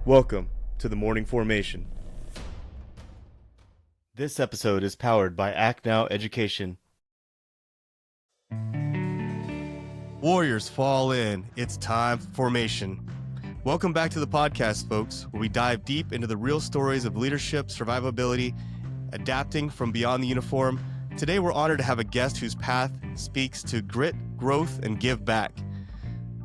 Welcome to the Morning Formation. This episode is powered by Act Now Education. Warriors fall in. It's time for formation. Welcome back to the podcast, folks, where we dive deep into the real stories of leadership, survivability, adapting from beyond the uniform. Today, we're honored to have a guest whose path speaks to grit, growth, and give back.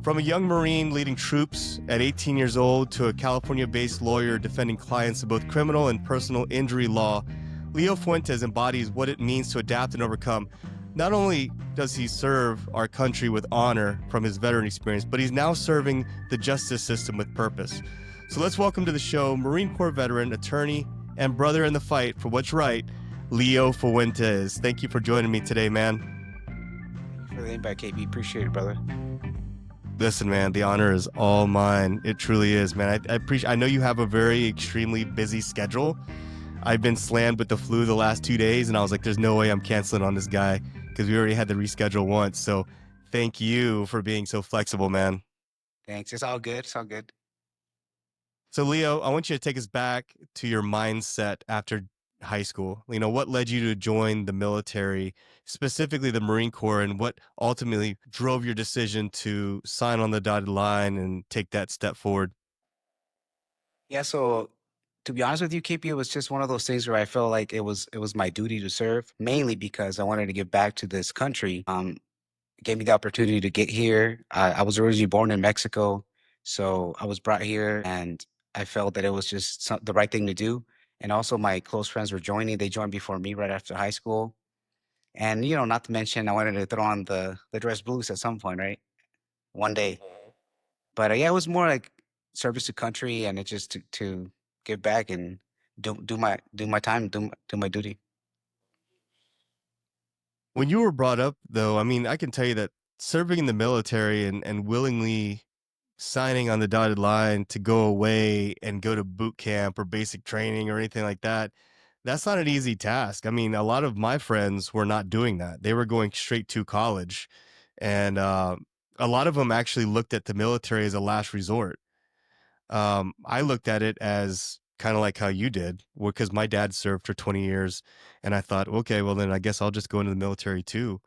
From a young Marine leading troops at 18 years old to a California-based lawyer defending clients in both criminal and personal injury law, Leo Fuentes embodies what it means to adapt and overcome. Not only does he serve our country with honor from his veteran experience, but he's now serving the justice system with purpose. So let's welcome to the show Marine Corps veteran, attorney, and brother in the fight for what's right, Leo Fuentes. Thank you for joining me today, man. Thank you for the invite, KB. Appreciate it, brother. Listen, man, the honor is all mine. It truly is, man. I appreciate. I know you have a very extremely busy schedule. I've been slammed with the flu the last 2 days, and I was like, there's no way I'm canceling on this guy because we already had to reschedule once. So thank you for being so flexible, man. Thanks. It's all good. It's all good. So, Leo, I want you to take us back to your mindset after high school. You know, what led you to join the military, specifically the Marine Corps, and what ultimately drove your decision to sign on the dotted line and take that step forward? Yeah. So, to be honest with you, KP, it was just one of those things where I felt like it was my duty to serve, mainly because I wanted to give back to this country. It gave me the opportunity to get here. I was originally born in Mexico, so I was brought here, and I felt that it was just the right thing to do. And also, my close friends were joining. They joined before me right after high school. And not to mention, I wanted to throw on the dress blues at some point, right? One day. But yeah, it was more like service to country, and it just to give back and do my time, do my duty. When you were brought up, though, I mean, I can tell you that serving in the military and willingly signing on the dotted line to go away and go to boot camp or basic training or anything like that, that's not an easy task. I mean, a lot of my friends were not doing that. They were going straight to college. And a lot of them actually looked at the military as a last resort. I looked at it as kind of like how you did, because my dad served for 20 years. And I thought, okay, well, then I guess I'll just go into the military too.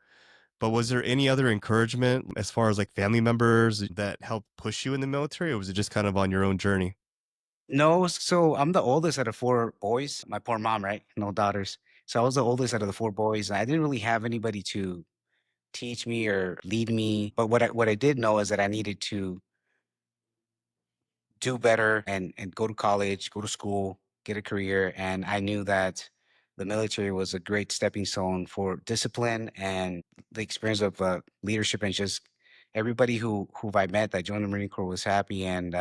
But was there any other encouragement as far as like family members that helped push you in the military, or was it just kind of on your own journey? No, so I'm the oldest out of four boys. My poor mom, right? No daughters. So I was the oldest out of the four boys. And I didn't really have anybody to teach me or lead me. But what I did know is that I needed to do better and go to college, go to school, get a career. And I knew that the military was a great stepping stone for discipline and the experience of leadership, and just everybody who I met that joined the Marine Corps was happy, and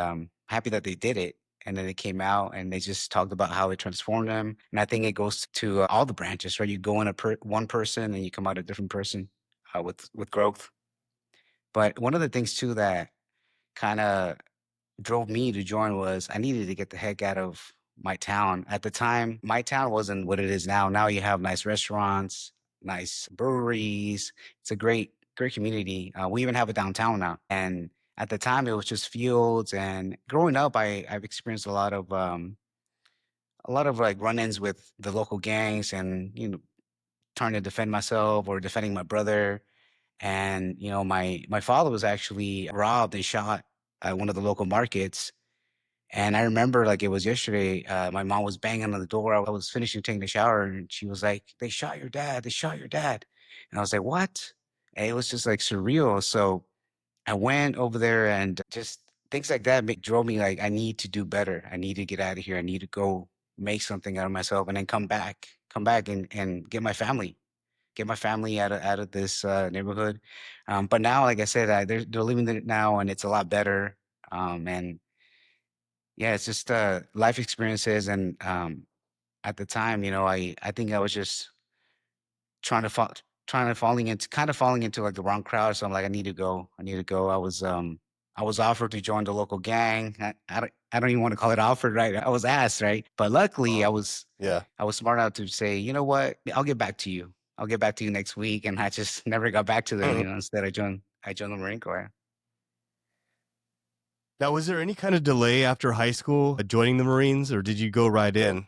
happy that they did it. And then they came out and they just talked about how it transformed them. And I think it goes to all the branches, right? You go in one person and you come out a different person with growth. But one of the things too that kind of drove me to join was I needed to get the heck out of my town. At the time, my town wasn't what it is now. Now you have nice restaurants, nice breweries. It's a great community. We even have a downtown now. And at the time, it was just fields. And growing up, I've experienced a lot of like run-ins with the local gangs, and trying to defend myself or defending my brother. And my father was actually robbed and shot at one of the local markets. And I remember like it was yesterday, my mom was banging on the door. I was finishing taking a shower, and she was like, "They shot your dad. They shot your dad." And I was like, "What?" And it was just like surreal. So I went over there, and just things like that drove me like, I need to do better. I need to get out of here. I need to go make something out of myself, and then come back and get my family out of this neighborhood. But now, like I said, they're living it now, and it's a lot better. And yeah, it's just life experiences. And at the time, I think I was just trying to fall trying to falling into kind of falling into like the wrong crowd. So I'm like, I need to go. I need to go. I was offered to join the local gang. I don't even want to call it offered, right? I was asked, right? But luckily Yeah. I was smart enough to say, you know what? I'll get back to you. I'll get back to you next week. And I just never got back to them, instead I joined the Marine Corps. Now, was there any kind of delay after high school joining the Marines, or did you go right in?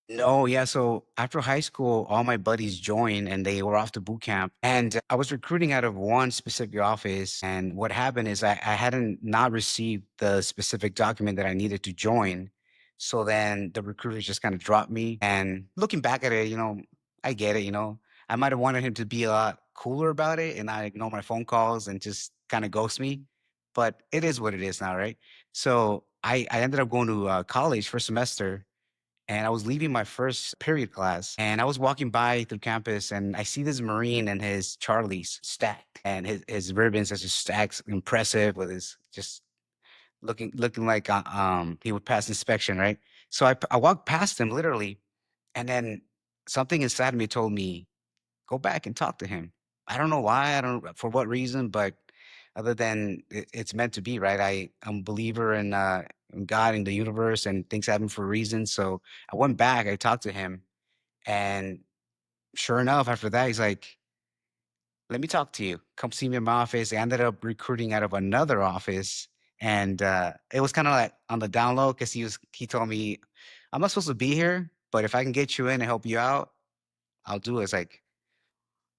No, yeah. So after high school, all my buddies joined and they were off to boot camp. And I was recruiting out of one specific office. And what happened is I hadn't not received the specific document that I needed to join. So then the recruiters just kind of dropped me. And looking back at it, I get it, I might have wanted him to be a lot cooler about it and not ignore my phone calls and just kind of ghost me. But it is what it is now, right? So I ended up going to college for a semester, and I was leaving my first period class and I was walking by through campus and I see this Marine and his Charlies stacked and his ribbons are just stacked impressive with his just looking like he would pass inspection, right? So I walked past him literally, and then something inside me told me, go back and talk to him. I don't know why, I don't for what reason, but other than it's meant to be, right? I'm a believer in God and the universe and things happen for a reason. So I went back, I talked to him, and sure enough, after that, he's like, let me talk to you. Come see me in my office. I ended up recruiting out of another office. And it was kind of like on the down low because he told me, I'm not supposed to be here, but if I can get you in and help you out, I'll do it. It's like,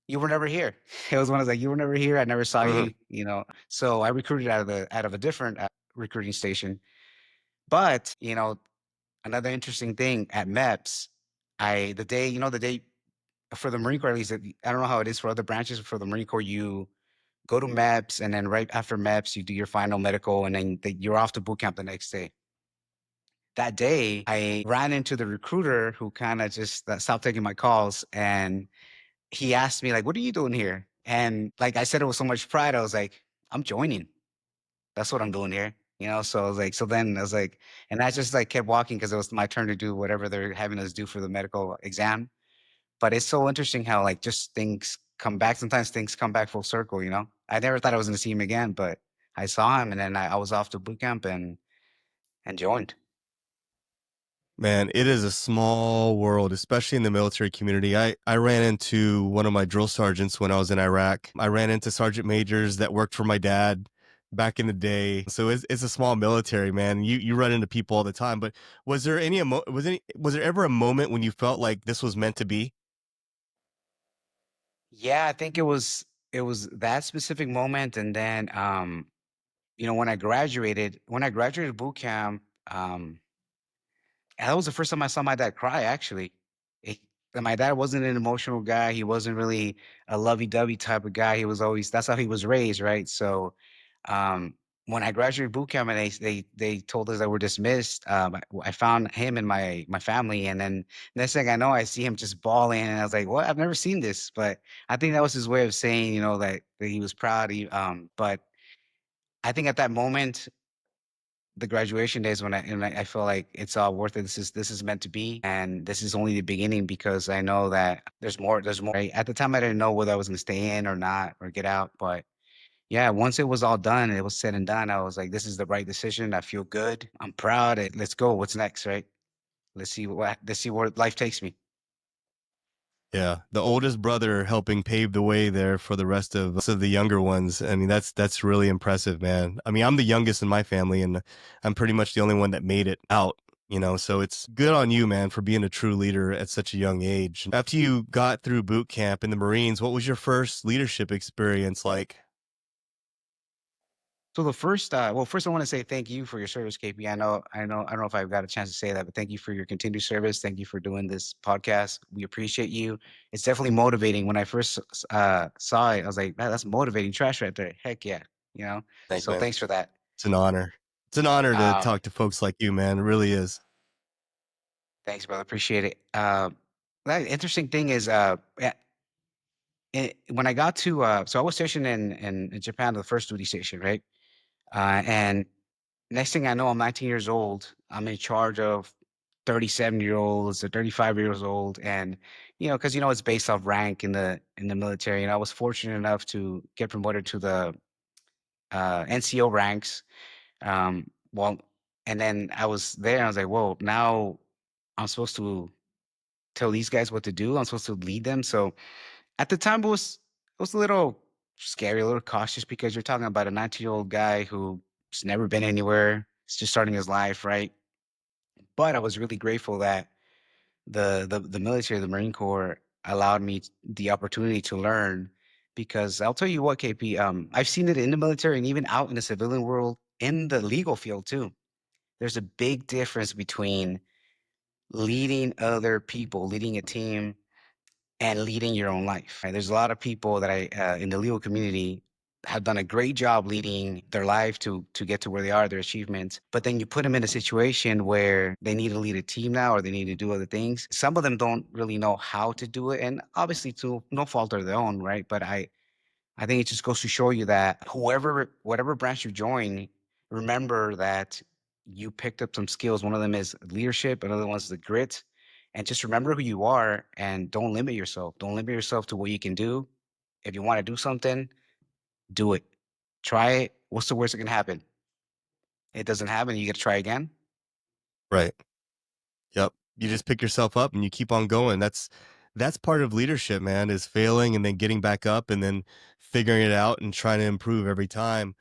you were never here. It was one of those like, you were never here. I never saw Mhm. you. So I recruited out of a different recruiting station. But another interesting thing at MEPS, the day for the Marine Corps, at least, I don't know how it is for other branches. For the Marine Corps, you go to MEPS, and then right after MEPS, you do your final medical, and then you're off to boot camp the next day. That day, I ran into the recruiter who kind of just stopped taking my calls, and he asked me like, "What are you doing here?" And like I said it with so much pride, I was like, "I'm joining. That's what I'm doing here." So I was like, so then I was like, and I just like kept walking because it was my turn to do whatever they're having us do for the medical exam. But it's so interesting how like just things come back. Sometimes things come back full circle. I never thought I was gonna see him again, but I saw him and then I was off to boot camp and joined. Man, it is a small world, especially in the military community. I ran into one of my drill sergeants when I was in Iraq. I ran into sergeant majors that worked for my dad back in the day. So it's a small military, man. You run into people all the time. But was there ever a moment when you felt like this was meant to be? Yeah, I think it was that specific moment. And then when I graduated boot camp, um and that was the first time I saw my dad cry, actually. It and my dad wasn't an emotional guy, he wasn't really a lovey-dovey type of guy, he was always that's how he was raised, right? So, um, when I graduated boot camp and they told us that we're dismissed, I found him and my family, and then next thing I know, I see him just bawling, and I was like, "What? I've never seen this." But I think that was his way of saying, that he was proud, but I think at that moment the graduation days when I feel like it's all worth it. This is meant to be, and this is only the beginning because I know that there's more. There's more. Right? At the time, I didn't know whether I was going to stay in or not or get out. But yeah, once it was all done, it was said and done. I was like, this is the right decision. I feel good. I'm proud. Let's go. What's next, right? Let's see where life takes me. Yeah, the oldest brother helping pave the way there for the rest of the younger ones. I mean, that's really impressive, man. I mean, I'm the youngest in my family, and I'm pretty much the only one that made it out. So it's good on you, man, for being a true leader at such a young age. After you got through boot camp in the Marines, what was your first leadership experience like? So first I want to say thank you for your service, KP. I don't know if I've got a chance to say that, but thank you for your continued service. Thank you for doing this podcast. We appreciate you. It's definitely motivating. When I first saw it, I was like, man, that's motivating trash right there. Heck yeah, you know. Thanks, So man. thanks for that. It's an honor. It's an honor to Um, talk to folks like you, man. It really is. Thanks, brother. Appreciate it. That interesting thing is, when I got to, so I was stationed in Japan, the first duty station, right? And next thing I know, I'm 19 years old. I'm in charge of 37-year-olds or 35 years old, and because it's based off rank in the military. And I was fortunate enough to get promoted to the NCO ranks. Well, and then I was there. And I was like, whoa! Now I'm supposed to tell these guys what to do. I'm supposed to lead them. So at the time, it was a little scary, a little cautious because you're talking about a 19-year-old guy who He's never been anywhere. He's just starting his life, right? But I was really grateful that the military, the Marine Corps, allowed me the opportunity to learn. Because I'll tell you what, KP, I've seen it in the military and even out in the civilian world, in the legal field too. There's a big difference between leading other people, leading a team, and leading your own life. Right? There's a lot of people that in the legal community have done a great job leading their life to get to where they are, their achievements. But then you put them in a situation where they need to lead a team now, or they need to do other things. Some of them don't really know how to do it, and obviously to no fault of their own, right? But I think it just goes to show you that whatever branch you join, remember that you picked up some skills. One of them is leadership, another one's the grit. And just remember who you are and don't limit yourself. Don't limit yourself to what you can do. If you want to do something, do it. Try it. What's the worst that can happen? It doesn't happen. You get to try again. Right. Yep. You just pick yourself up and you keep on going. That's part of leadership, man, is failing and then getting back up and then figuring it out and trying to improve every time.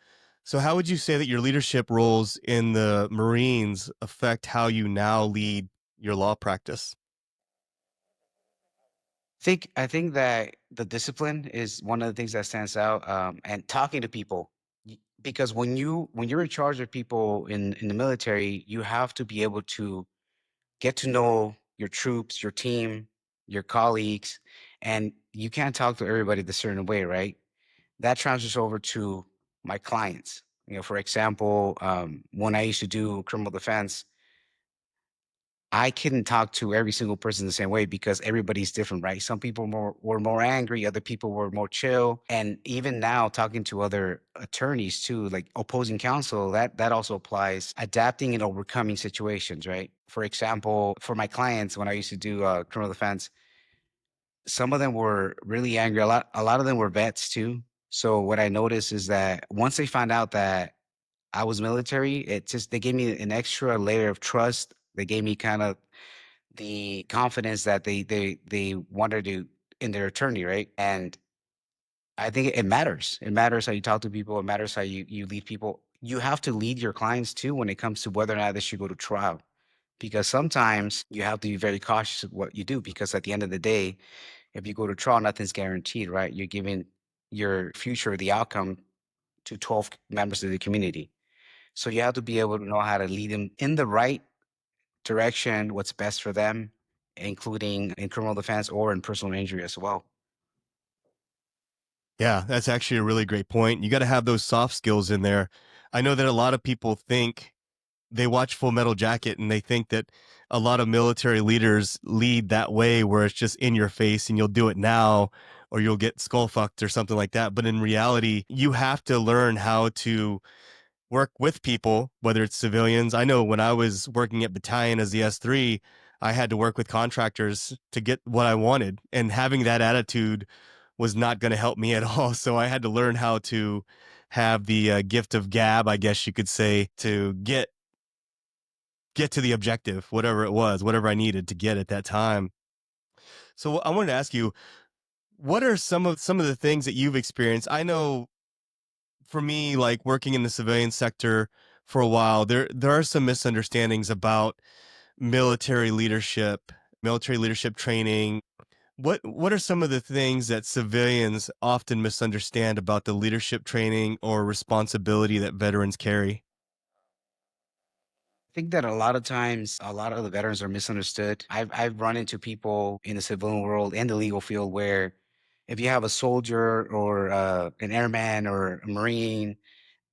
So how would you say that your leadership roles in the Marines affect how you now lead your law practice? I think that the discipline is one of the things that stands out, and talking to people. Because when you're in charge of people in the military, you have to be able to get to know your troops, your team, your colleagues, and you can't talk to everybody the certain way, right? That transfers over to my clients. For example, when I used to do criminal defense, I couldn't talk to every single person the same way because everybody's different, right? Some people were more angry, other people were more chill. And even now, talking to other attorneys too, like opposing counsel, that also applies. Adapting and overcoming situations, right? For example, for my clients, when I used to do criminal defense, some of them were really angry. A lot of them were vets too. So what I noticed is that once they found out that I was military, it just they gave me an extra layer of trust. They gave me kind of the confidence that they wanted to in their attorney, right? And I think it matters. It matters how you talk to people. It matters how you lead people. You have to lead your clients too when it comes to whether or not they should go to trial. Because sometimes you have to be very cautious of what you do. Because at the end of the day, if you go to trial, nothing's guaranteed, right? You're giving your future, the outcome, to 12 members of the community. So you have to be able to know how to lead them in the right direction, what's best for them, including in criminal defense or in personal injury as well. Yeah, that's actually a really great point. You got to have those soft skills in there. I know that a lot of people think they watch Full Metal Jacket and they think that a lot of military leaders lead that way where it's just in your face and you'll do it now or you'll get skull fucked or something like that. But in reality, you have to learn how to work with people, whether it's civilians. I know when I was working at battalion as the S3, I had to work with contractors to get what I wanted. And having that attitude was not going to help me at all. So I had to learn how to have the gift of gab, I guess you could say, to get to the objective, whatever it was, whatever I needed to get at that time. So I wanted to ask you, what are some of the things that you've experienced? I know for me, like working in the civilian sector for a while, there are some misunderstandings about military leadership, military leadership training. What are some of the things that civilians often misunderstand about the leadership training or responsibility that veterans carry? I think that a lot of times, a lot of the veterans are misunderstood. I've run into people in the civilian world and the legal field where if you have a soldier or an airman or a marine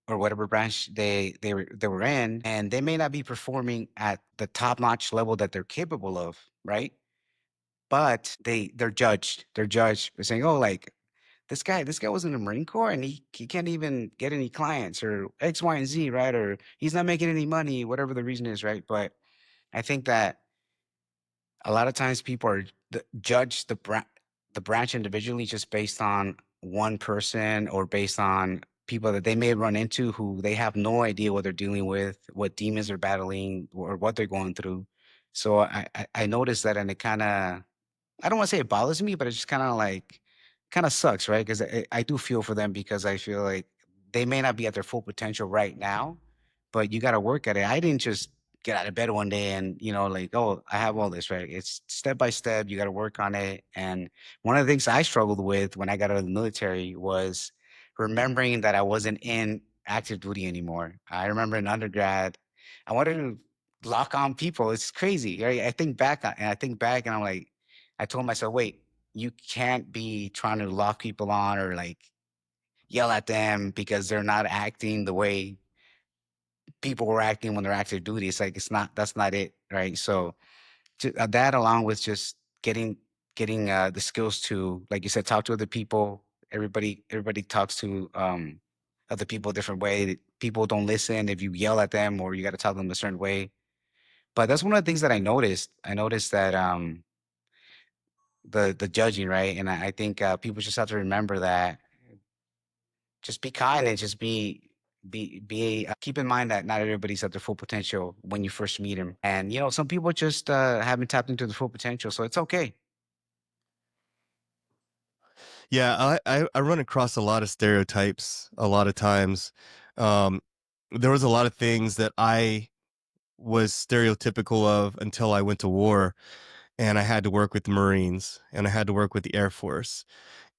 or whatever branch they were in, and they may not be performing at the top notch level that they're capable of, right? But they're judged. They're judged for saying, "Oh, like this guy was in the Marine Corps and he can't even get any clients or X, Y, and Z, right? Or he's not making any money, whatever the reason is, right?" But I think that a lot of times people are judge the branch individually just based on one person or based on people that they may run into who they have no idea what they're dealing with, what demons they're battling, or what they're going through. So I noticed that, and it kind of, I don't want to say it bothers me, but it's just kind of like kind of sucks, right? Because I do feel for them because I feel like they may not be at their full potential right now, but you got to work at it. I didn't just get out of bed one day and, like, oh, I have all this, right? It's step by step. You got to work on it. And one of the things I struggled with when I got out of the military was remembering that I wasn't in active duty anymore. I remember in undergrad, I wanted to lock on people. It's crazy, right? I think back and I'm like, I told myself, wait, you can't be trying to lock people on or like yell at them because they're not acting the way people were acting when they're active duty. It's like that's not it, right? So that along with just getting the skills to, like you said, talk to other people. Everybody talks to other people a different way. People don't listen if you yell at them or you got to tell them a certain way. But that's one of the things that I noticed. I noticed that the judging, right? And I think people just have to remember that just be kind and just keep in mind that not everybody's at their full potential when you first meet them. And some people just haven't tapped into the full potential, so it's okay. Yeah, I run across a lot of stereotypes a lot of times. Um, there was a lot of things that I was stereotypical of until I went to war, and I had to work with the Marines, and I had to work with the Air Force,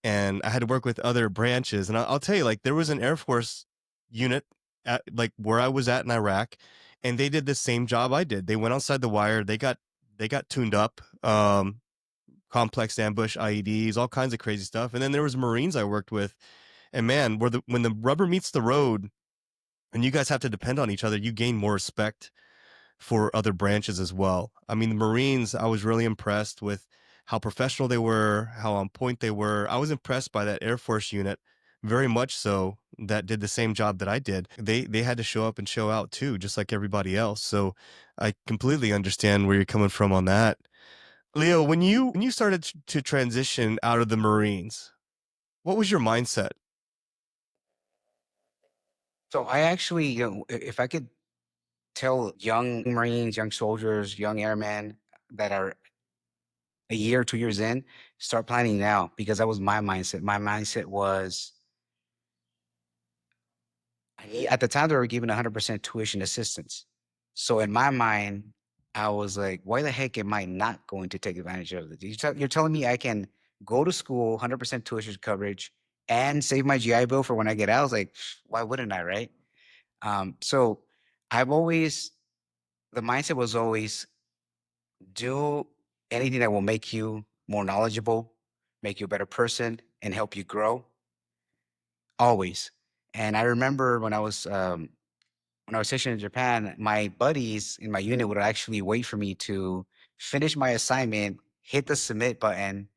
and I had to work with other branches. And I'll tell you, like, there was an Air Force unit at like where I was at in Iraq, and they did the same job I did. They went outside the wire. They got tuned up. Complex ambush IEDs, all kinds of crazy stuff. And then there was Marines I worked with, and man, when the rubber meets the road, and you guys have to depend on each other, you gain more respect for other branches as well. I mean, the Marines, I was really impressed with how professional they were, how on point they were. I was impressed by that Air Force unit, very much so, that did the same job that I did. They had to show up and show out too, just like everybody else. So I completely understand where you're coming from on that. Leo, when you started to transition out of the Marines, what was your mindset? So I actually, if I could tell young Marines, young soldiers, young airmen that are a year, 2 years in, start planning now because that was my mindset. My mindset was at the time they were giving 100% tuition assistance. So in my mind, I was like, why the heck am I not going to take advantage of it? You're telling me I can go to school, 100% tuition coverage, and save my GI Bill for when I get out? I was like, why wouldn't I, right? So I've always, the mindset was always do anything that will make you more knowledgeable, make you a better person, and help you grow, always. And I remember when I was stationed in Japan, my buddies in my unit would actually wait for me to finish my assignment, hit the submit button,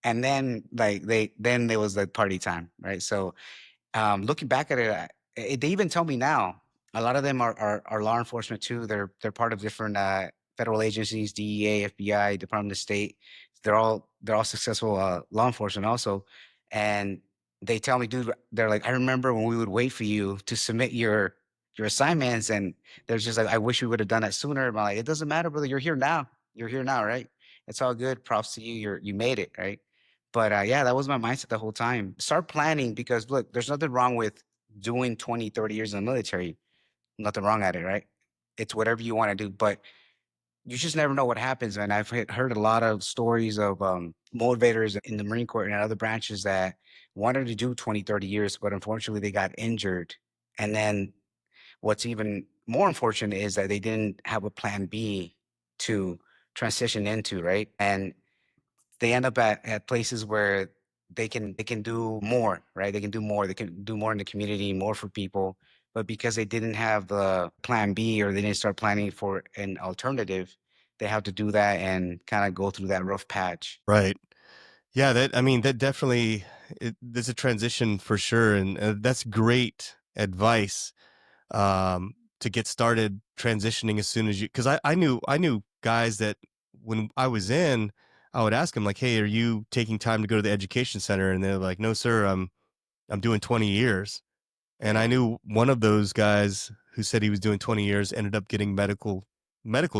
and then then it was like party time, right? So looking back at it, they even tell me now. A lot of them are law enforcement too. They're part of different federal agencies, DEA, FBI, Department of State. They're all successful law enforcement also, and they tell me, dude, they're like, I remember when we would wait for you to submit your assignments, and they're just like, I wish we would have done that sooner. I'm like, it doesn't matter, brother. You're here now. You're here now, right? It's all good. Props to you. You made it, right? But yeah, that was my mindset the whole time. Start planning because look, there's nothing wrong with doing 20, 30 years in the military. Nothing wrong at it, right? It's whatever you want to do. But you just never know what happens. And I've heard a lot of stories of motivators in the Marine Corps and other branches that wanted to do 20, 30 years, but unfortunately they got injured. And then what's even more unfortunate is that they didn't have a plan B to transition into, right? And they end up at places where they can do more, right? They can do more. They can do more in the community, more for people. But because they didn't have the plan B or they didn't start planning for an alternative, they have to do that and kind of go through that rough patch. Right. Yeah, that I mean, that definitely there's a transition for sure, and that's great advice to get started transitioning as soon as you, because I knew guys that when I was in, I would ask them like, "Hey, are you taking time to go to the education center?" And they're like, "No, sir, I'm doing 20 years." And I knew one of those guys who said he was doing 20 years ended up getting medical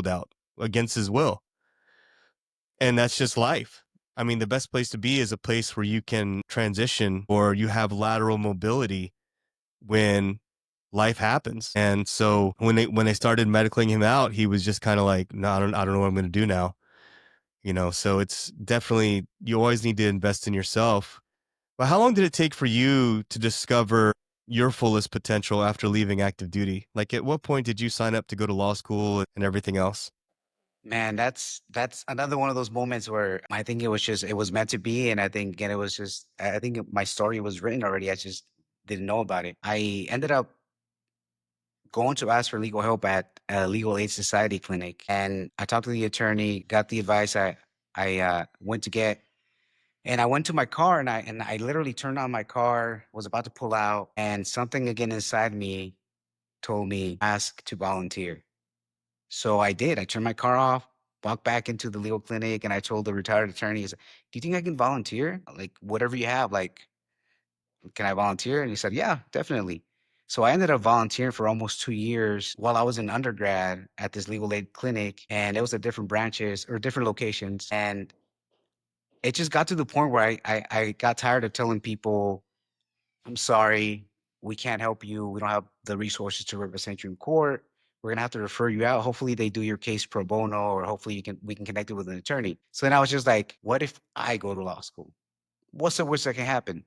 doubt against his will. And that's just life. I mean, the best place to be is a place where you can transition or you have lateral mobility when life happens. And so when they started medicaling him out, he was just kind of like, no, I don't know what I'm going to do now. So it's definitely, you always need to invest in yourself. But how long did it take for you to discover your fullest potential after leaving active duty? Like, at what point did you sign up to go to law school and everything else? Man, that's another one of those moments where I think it was meant to be, and I think again it was just I think my story was written already. I just didn't know about it. I ended up going to ask for legal help at a legal aid society clinic, and I talked to the attorney, got the advice I went to get, and I went to my car, and I literally turned on my car, was about to pull out, and something again inside me told me ask to volunteer. So I did. I turned my car off, walked back into the legal clinic, and I told the retired attorney, he's like, "Do you think I can volunteer? Like whatever you have, like can I volunteer?" And he said, "Yeah, definitely." So I ended up volunteering for almost 2 years while I was in undergrad at this legal aid clinic, and it was at different branches or different locations. And it just got to the point where I got tired of telling people, "I'm sorry, we can't help you. We don't have the resources to represent you in court. We're gonna have to refer you out. Hopefully they do your case pro bono, or hopefully we can connect you with an attorney." So then I was just like, what if I go to law school? What's the worst that can happen?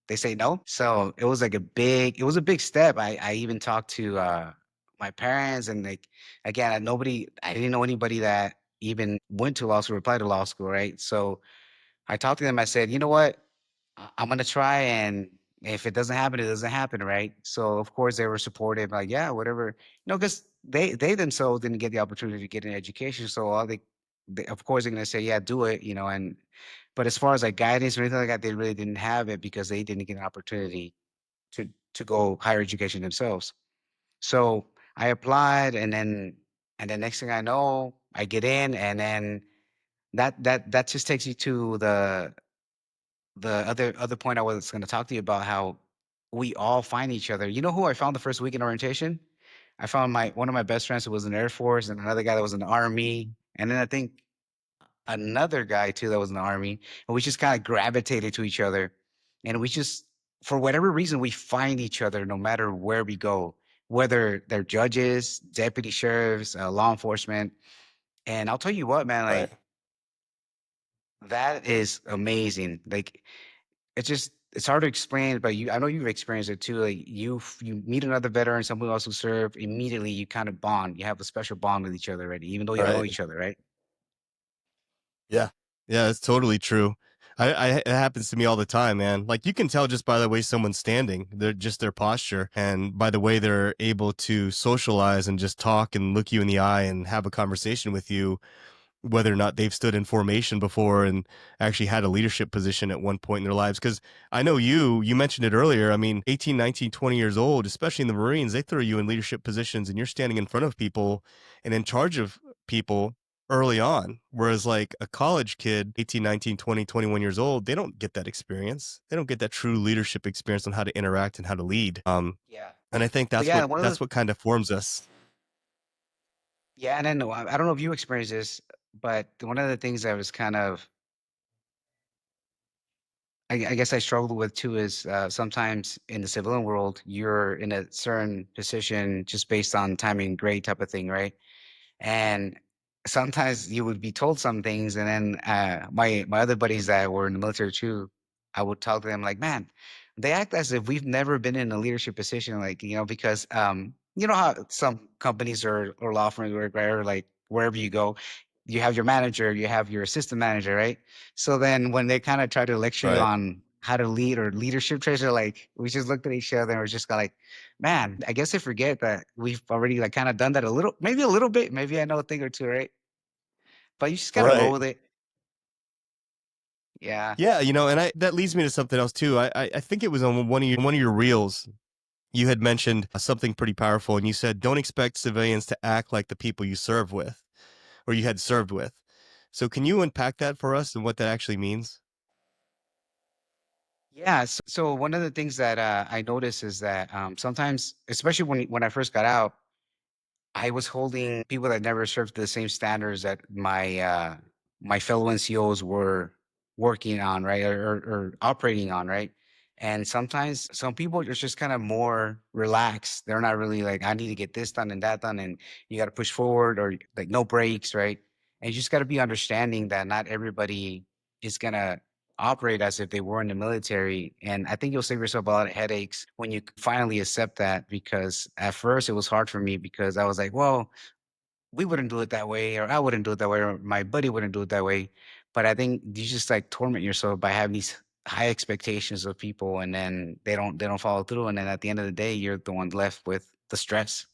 They say no. So it was a big step. I even talked to my parents, and like again, I didn't know anybody that even went to law school, applied to law school, right? So I talked to them. I said, you know what? I'm gonna try, and if it doesn't happen, it doesn't happen, right? So of course they were supportive, like, yeah, whatever, because they themselves didn't get the opportunity to get an education, so they of course they're gonna say, yeah, do it, and but as far as like guidance or anything like that, they really didn't have it because they didn't get an opportunity to go higher education themselves. So I applied, and then next thing I know, I get in, and then that just takes you to the other point I was gonna talk to you about, how we all find each other. You know who I found the first week in orientation? I found my one of my best friends who was in the Air Force, and another guy that was in the Army, and then I think another guy too that was in the Army, and we just kinda gravitated to each other, and we just for whatever reason, we find each other no matter where we go, whether they're judges, deputy sheriffs, law enforcement, and I'll tell you what, man, Right. like, that is amazing. Like, it's hard to explain, but I know you've experienced it too. Like you meet another veteran, someone else who served, immediately you kind of bond. You have a special bond with each other already, even though you don't know Right. each other, right? Yeah. Yeah, it's totally true. It happens to me all the time, man. Like, you can tell just by the way someone's standing, their posture, and by the way they're able to socialize and just talk and look you in the eye and have a conversation with you, whether or not they've stood in formation before and actually had a leadership position at one point in their lives. Because I know you mentioned it earlier. I mean, 18, 19, 20 years old, especially in the Marines, they throw you in leadership positions and you're standing in front of people and in charge of people early on. Whereas like a college kid, 18, 19, 20, 21 years old, they don't get that experience. They don't get that true leadership experience on how to interact and how to lead. Yeah. And I think But yeah, one of the that's what kind of forms us. yeah, and then I don't know if you experienced this, but one of the things that was kind of I guess I struggled with too is sometimes in the civilian world, you're in a certain position just based on timing and grade type of thing, right? And sometimes you would be told some things, and then my other buddies that were in the military too, I would talk to them like, man, they act as if we've never been in a leadership position, like because you know how some companies or law firms work, right? Or like wherever you go, you have your manager, you have your assistant manager, right? So then when they kind of try to lecture you Right. on how to lead or leadership traits, they're like, we just looked at each other and we're just like, man, I guess I forget that we've already like kind of done that maybe a little bit. Maybe I know a thing or two, right? But you just gotta roll Right. with it. Yeah. Yeah, and that leads me to something else too. I think it was on one of your reels. You had mentioned something pretty powerful, and you said, "Don't expect civilians to act like the people you serve with, or you had served with." So, can you unpack that for us and what that actually means? Yeah. So one of the things that I noticed is that sometimes, especially when I first got out, I was holding people that never served to the same standards that my fellow NCOs were working on, right, or operating on, right. And sometimes some people are just kind of more relaxed. They're not really like, I need to get this done and that done, and you got to push forward or like no breaks, right? And you just got to be understanding that not everybody is going to operate as if they were in the military. And I think you'll save yourself a lot of headaches when you finally accept that, because at first it was hard for me because I was like, well, we wouldn't do it that way, or I wouldn't do it that way, or my buddy wouldn't do it that way. But I think you just like torment yourself by having these high expectations of people, and then they don't follow through, and then at the end of the day, you're the one left with the stress.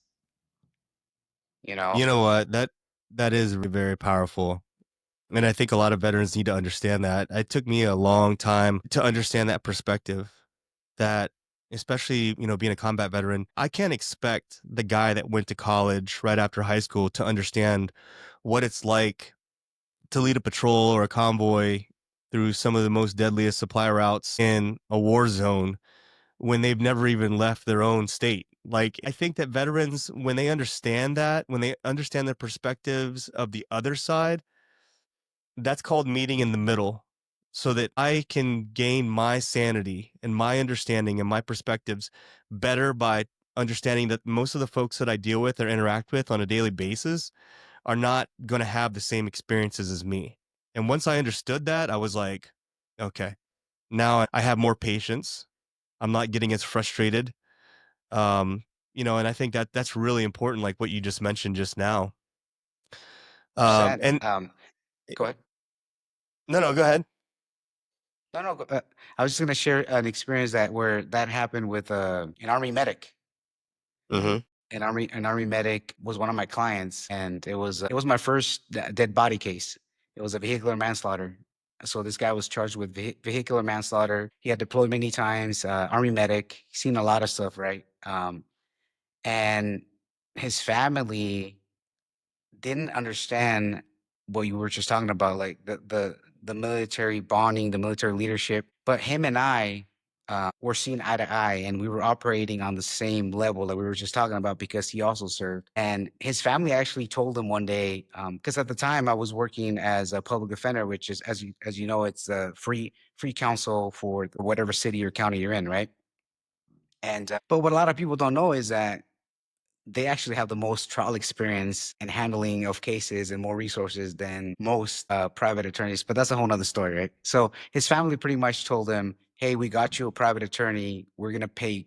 You know, You know what? That is very powerful. And I think a lot of veterans need to understand that. It took me a long time to understand that perspective. That especially, being a combat veteran, I can't expect the guy that went to college right after high school to understand what it's like to lead a patrol or a convoy through some of the most deadliest supply routes in a war zone when they've never even left their own state. Like, I think that veterans, when they understand that, when they understand the perspectives of the other side, that's called meeting in the middle, so that I can gain my sanity and my understanding and my perspectives better by understanding that most of the folks that I deal with or interact with on a daily basis are not going to have the same experiences as me. And once I understood that, I was like, okay, now I have more patience. I'm not getting as frustrated. Um, and I think that that's really important, like what you just mentioned just now. percent. And Go ahead. no, no, go ahead. No, no. I was just gonna share an experience that where that happened with an army medic. Hmm. An army medic was one of my clients, and it was my first dead body case. It was a vehicular manslaughter. So this guy was charged with vehicular manslaughter. He had deployed many times. Army medic, seen a lot of stuff, right? And his family didn't understand what you were just talking about, like the military bonding, the military leadership. But him and I were seeing eye to eye, and we were operating on the same level that we were just talking about because he also served. And his family actually told him one day, because at the time I was working as a public defender, which is, as you know, it's a free counsel for whatever city or county you're in, right? And but what a lot of people don't know is that they actually have the most trial experience and handling of cases and more resources than most private attorneys. But that's a whole nother story, right? So his family pretty much told him, hey, we got you a private attorney. We're going to pay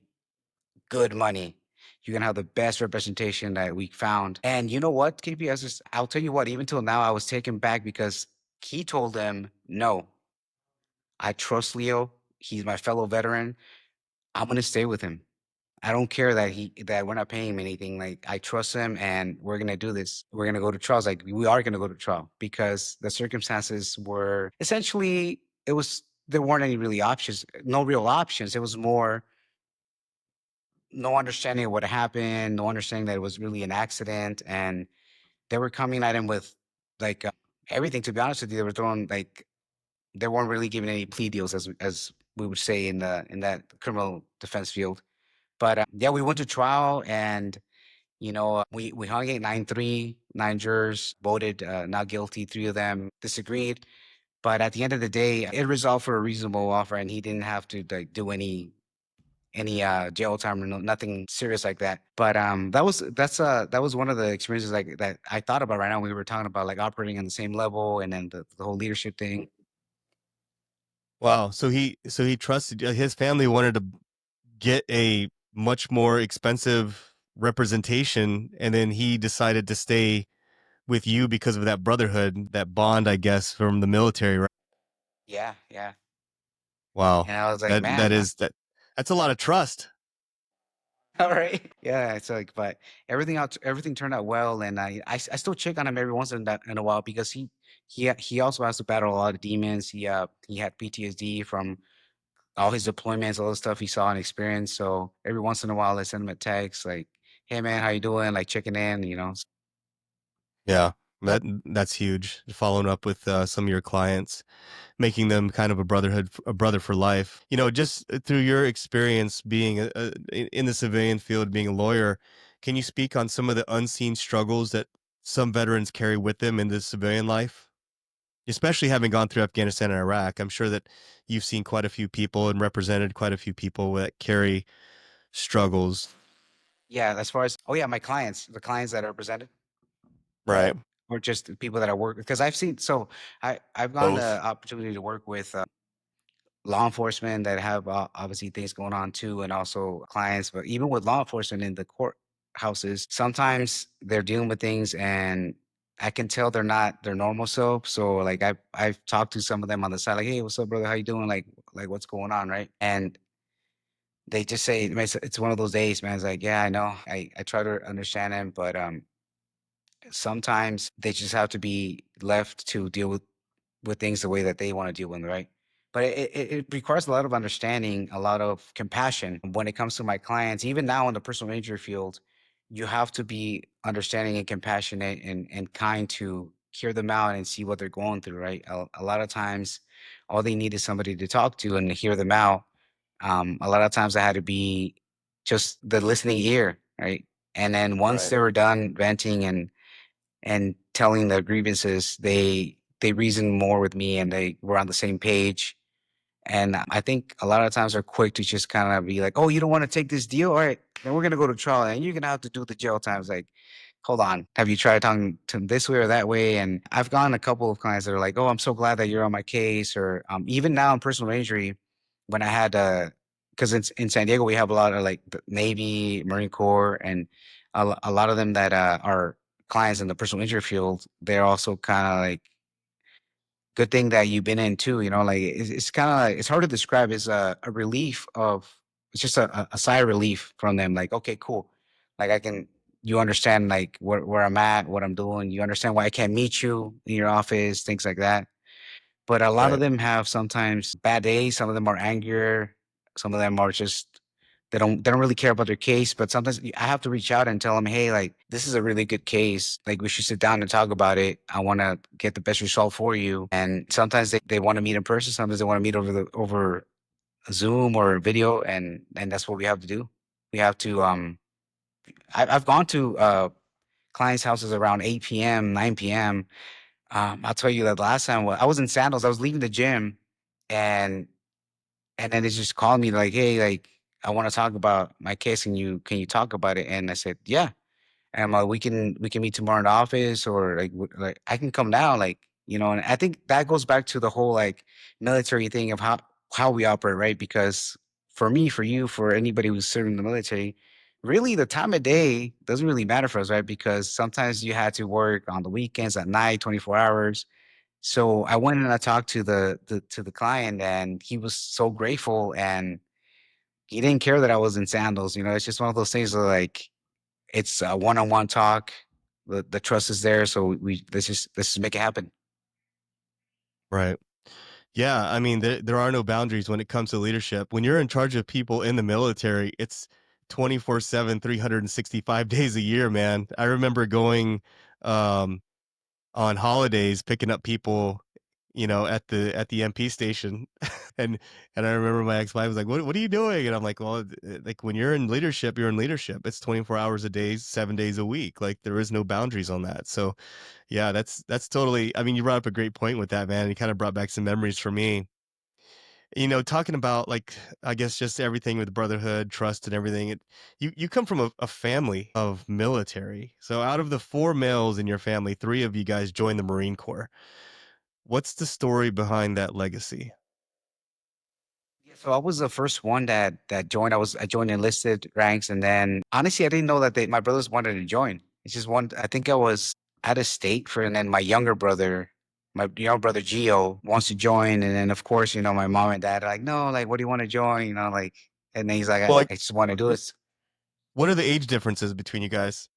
good money. You're going to have the best representation that we found. And you know what, KP, I'll tell you what, even till now, I was taken back because he told them, no, I trust Leo. He's my fellow veteran. I'm going to stay with him. I don't care that we're not paying him anything. Like, I trust him, and we're gonna do this. We're gonna go to trials. Like, we are gonna go to trial because the circumstances were essentially, there weren't any really options, no real options. It was more no understanding of what happened, no understanding that it was really an accident, and they were coming at him with like everything. To be honest with you, they were throwing like they weren't really giving any plea deals, as we would say in that criminal defense field. But yeah, we went to trial, and we hung it 9-3, 9 jurors voted not guilty. 3 of them disagreed. But at the end of the day, it resolved for a reasonable offer, and he didn't have to like do any jail time or nothing serious like that. But that was one of the experiences like that I thought about right now. We were talking about like operating on the same level, and then the whole leadership thing. Wow. So he trusted his family wanted to get a much more expensive representation, and then he decided to stay with you because of that brotherhood, that bond, I guess, from the military, right? Yeah, yeah. Wow. And I was like, That that man, is that that's a lot of trust. all right. Yeah, it's like, but everything turned out well, and I still check on him every once in a while because he also has to battle a lot of demons. He had PTSD from all his deployments, all the stuff he saw and experienced. So every once in a while, I send him a text like, "Hey man, how you doing?" Like checking in. Yeah. That's huge. Following up with some of your clients, making them kind of a brother for life. Just through your experience being in the civilian field, being a lawyer, can you speak on some of the unseen struggles that some veterans carry with them in the civilian life? Especially having gone through Afghanistan and Iraq, I'm sure that you've seen quite a few people and represented quite a few people that carry struggles. Yeah, as far as oh yeah, my clients, the clients that are presented, Right. or just the people that I work with, because I've seen. So I've gotten the Both. opportunity to work with law enforcement that have obviously things going on too, and also clients. But even with law enforcement in the courthouses, sometimes they're dealing with things, and I can tell they're not their normal self. So like I've talked to some of them on the side, like, hey, what's up, brother? How you doing? Like what's going on, right? And they just say, "Man, it's one of those days, man." It's like, yeah, I know. I try to understand them, but sometimes they just have to be left to deal with things the way that they want to deal with them, right? But it requires a lot of understanding, a lot of compassion when it comes to my clients. Even now in the personal injury field, you have to be understanding and compassionate and kind to hear them out and see what they're going through, right? A lot of times, all they need is somebody to talk to and to hear them out. A lot of times I had to be just the listening ear, right? And then once Right. they were done venting and telling their grievances, they reasoned more with me and they were on the same page. And I think a lot of times they're quick to just kind of be like, "Oh, you don't want to take this deal? All right, then we're gonna go to trial, and you're gonna have to do the jail times." Like, hold on, have you tried talking to them this way or that way? And I've gotten a couple of clients that are like, "Oh, I'm so glad that you're on my case," or even now in personal injury, when I had because in San Diego we have a lot of like the Navy, Marine Corps, and a lot of them that are clients in the personal injury field. They're also kind of like good thing that you've been in too, like it's kind of like it's hard to describe. It's a relief of it's just a sigh of relief from them. Like, okay, cool. Like I can you understand like where I'm at, what I'm doing. You understand why I can't meet you in your office, things like that. But a lot of Right. them have sometimes bad days. Some of them are angrier. Some of them are just they don't really care about their case. But sometimes I have to reach out and tell them, hey, like this is a really good case. Like we should sit down and talk about it. I want to get the best result for you. And sometimes they want to meet in person. Sometimes they want to meet over Zoom or video, and that's what we have to do. We have to. I've gone to clients' houses around 8 p.m., 9 p.m. I'll tell you that the last time I was in sandals. I was leaving the gym, and and then they just called me like, "Hey, like I want to talk about my case. Can you talk about it?" And I said, "Yeah." And I'm like, "We can meet tomorrow in the office, or like like I can come now, like And I think that goes back to the whole like military thing of how we operate, right? Because for me, for you, for anybody who's serving the military, really the time of day doesn't really matter for us, right? Because sometimes you had to work on the weekends at night, 24 hours. So I went and I talked to the client, and he was so grateful, and he didn't care that I was in sandals. It's just one of those things where like it's a one-on-one talk. The trust is there, so we let's just make it happen. Right. Yeah, I mean, there are no boundaries when it comes to leadership. When you're in charge of people in the military, it's 24/7, 365 days a year, man. I remember going um, on holidays, picking up people, at the MP station. And I remember my ex-wife was like, "What are you doing?" And I'm like, "Well, like when you're in leadership, you're in leadership. It's 24 hours a day, 7 days a week. Like there is no boundaries on that." So, yeah, that's totally. I mean, you brought up a great point with that, man. You kind of brought back some memories for me. Talking about like I guess just everything with brotherhood, trust, and everything. You come from a family of military. So out of the four males in your family, three of you guys joined the Marine Corps. What's the story behind that legacy? Yeah, so I was the first one that joined. I joined enlisted ranks, and then honestly, I didn't know that my brothers wanted to join. It's just one. I think I was out of state for, and then my younger brother Gio wants to join, and then of course, my mom and dad are like, no, like, what do you want to join? Like, and then he's like, Well, I, like I just want to do what it. what are the age differences between you guys?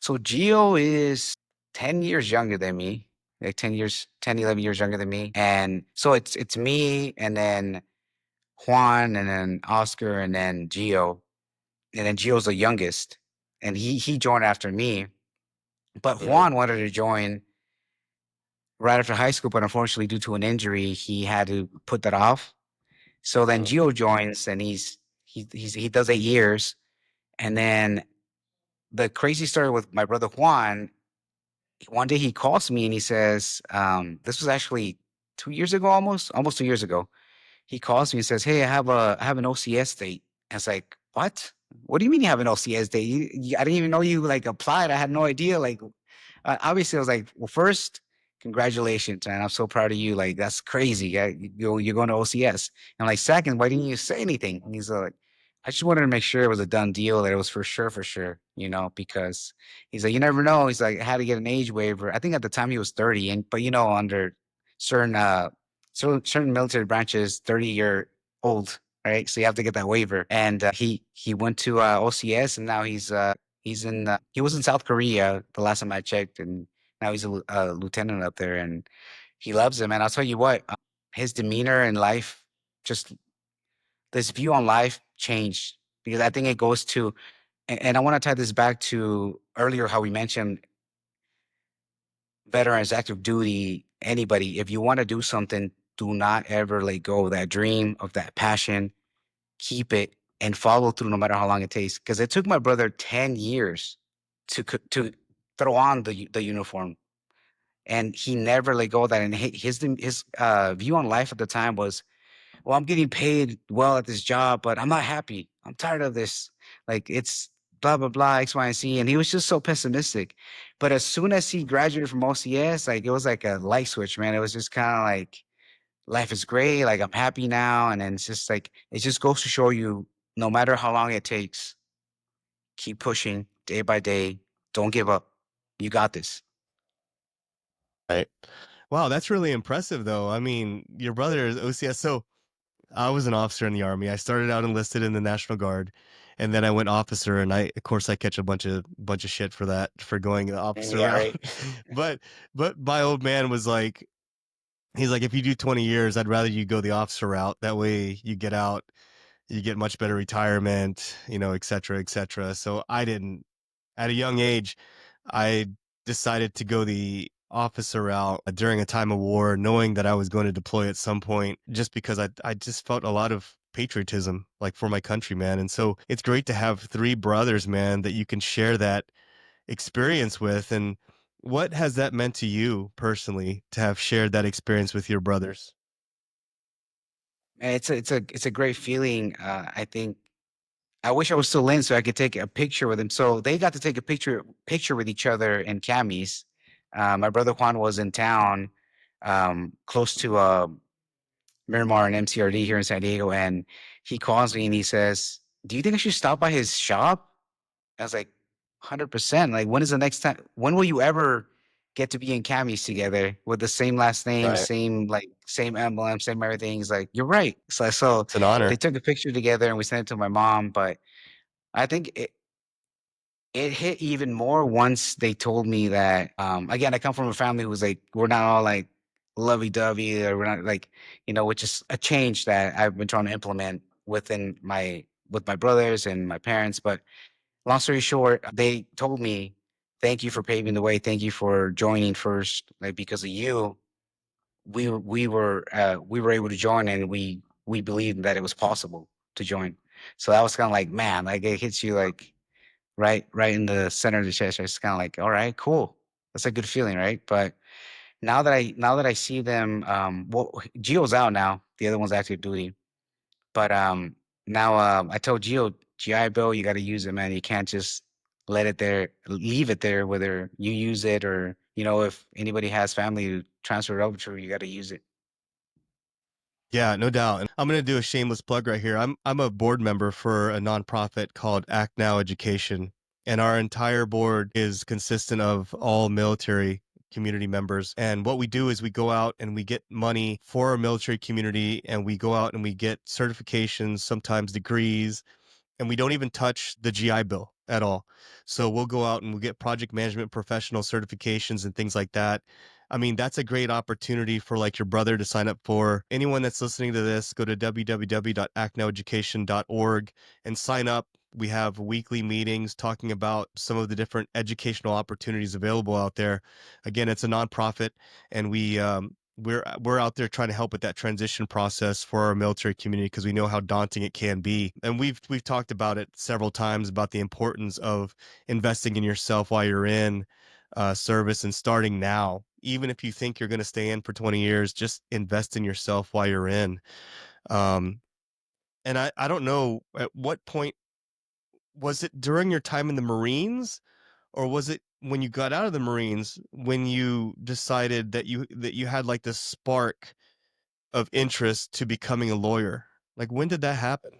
So Gio is 10 years younger than me, like 11 years younger than me, and so it's me, and then Juan, and then Oscar, and then Gio. And then Gio's the youngest, and he joined after me. But Mhm. Juan wanted to join right after high school, but unfortunately, due to an injury, he had to put that off. So then Mhm. Gio joins, and he does 8 years. And then the crazy story with my brother Juan. one day he calls me and he says, this was actually 2 years ago, almost 2 years ago. He calls me and says, "Hey, I have an OCS date." And it's like, "What? What do you mean you have an OCS date? I didn't even know you like applied. I had no idea." Like, obviously, I was like, "Well, first, congratulations, and I'm so proud of you. Like, that's crazy. You're going to OCS." And I'm like, second, why didn't you say anything? And he's like, "I just wanted to make sure it was a done deal, that it was for sure, because he's like, you never know." He's like, I had to get an age waiver. I think at the time he was 30, and but under certain certain military branches, 30-year old, right? So you have to get that waiver. And he went to OCS, and now he was in South Korea the last time I checked, and now he's a lieutenant up there, and he loves it, man. I'll tell you what, his demeanor in life, just this view on life changed, because I think it goes to, and I want to tie this back to earlier how we mentioned veterans, active duty, anybody. If you want to do something, do not ever let go of that dream, of that passion. Keep it and follow through no matter how long it takes. Because it took my brother 10 years to throw on the uniform, and he never let go of that. And his view on life at the time was, well, I'm getting paid well at this job, but I'm not happy. I'm tired of this. Like, it's blah, blah, blah, X, Y, and Z. And he was just so pessimistic. But as soon as he graduated from OCS, like, it was like a light switch, man. It was just kind of like, life is great. Like, I'm happy now. And then it's just like, it just goes to show you, no matter how long it takes, keep pushing day by day. Don't give up. You got this. Right. Wow, that's really impressive, though. I mean, your brother is OCS. So I was an officer in the Army. I started out enlisted in the National Guard, and then I went officer. And of course, I catch a bunch of shit for that, for going the officer Yeah, route. right. but but my old man was like, he's like, if you do 20 years, I'd rather you go the officer route. That way, you get out, you get much better retirement, et cetera, et cetera. So I didn't. At a young age, I decided to go the officer route during a time of war, knowing that I was going to deploy at some point, just because I just felt a lot of patriotism, like, for my country, man. And so it's great to have three brothers, man, that you can share that experience with. And what has that meant to you personally, to have shared that experience with your brothers? And it's a great feeling. I think I wish I was still in so I could take a picture with him. So they got to take a picture with each other in camis. My brother Juan was in town, close to Miramar and MCRD here in San Diego, and he calls me and he says, "Do you think I should stop by his shop?" I was like, "100%. Like, when is the next time? When will you ever get to be in camis together with the same last name, Right. same emblem, same everything?" He's like, "You're right." So It's an they honor. took a picture together and we sent it to my mom. But I think it hit even more once they told me that, again, I come from a family who was like, we're not all like lovey-dovey, or we're not like, which is a change that I've been trying to implement with my brothers and my parents. But long story short, they told me, "Thank you for paving the way. Thank you for joining first. Like, because of you, we were able to join, and we believed that it was possible to join." So that was kind of like, man, like, it hits you like right in the center of the chest. It's kind of like, all right, cool. That's a good feeling, right? But now that I see them, well, Gio's out now. The other one's active duty. But now I told Gio, GI Bill, you got to use it, man. You can't just leave it there, whether you use it or if anybody has family to transfer it over to, you got to use it. Yeah, no doubt. And I'm going to do a shameless plug right here. I'm a board member for a nonprofit called Act Now Education, and our entire board is consistent of all military community members. And what we do is we go out and we get money for our military community, and we go out and we get certifications, sometimes degrees, and we don't even touch the GI Bill at all. So we'll go out and we'll get project management professional certifications and things like that. I mean, that's a great opportunity for, like, your brother to sign up for. Anyone that's listening to this, go to www.actnoweducation.org and sign up. We have weekly meetings talking about some of the different educational opportunities available out there. Again, it's a nonprofit, and we're out there trying to help with that transition process for our military community, because we know how daunting it can be. And we've talked about it several times, about the importance of investing in yourself while you're in. service and starting now. Even if you think you're going to stay in for 20 years, just invest in yourself while you're in. Um, and I don't know at what point was it during your time in the Marines, or was it when you got out of the Marines when you decided that you had like this spark of interest to becoming a lawyer? Like when did that happen?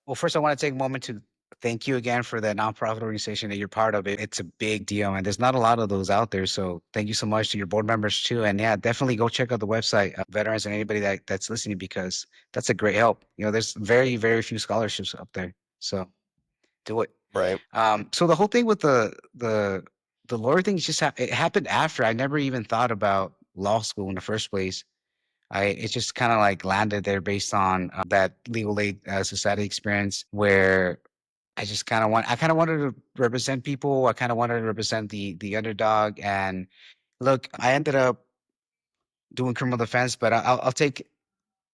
Well, first, I want to take a moment to thank you again for that nonprofit organization that you're part of. It's a big deal, and there's not a lot of those out there. So, thank you so much to your board members too. And yeah, definitely go check out the website, veterans, and anybody that's listening, because that's a great help. There's very, very few scholarships up there. So, do it. Right. So the whole thing with the lawyer thing just it happened after. I never even thought about law school in the first place. It just kind of like landed there based on that legal aid society experience where I kind of wanted to represent people. I kind of wanted to represent the underdog. And look, I ended up doing criminal defense, but I'll take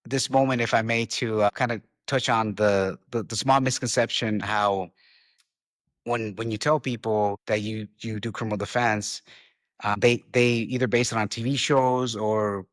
this moment, if I may, to kind of touch on the small misconception how when you tell people that you do criminal defense, they either base it on TV shows or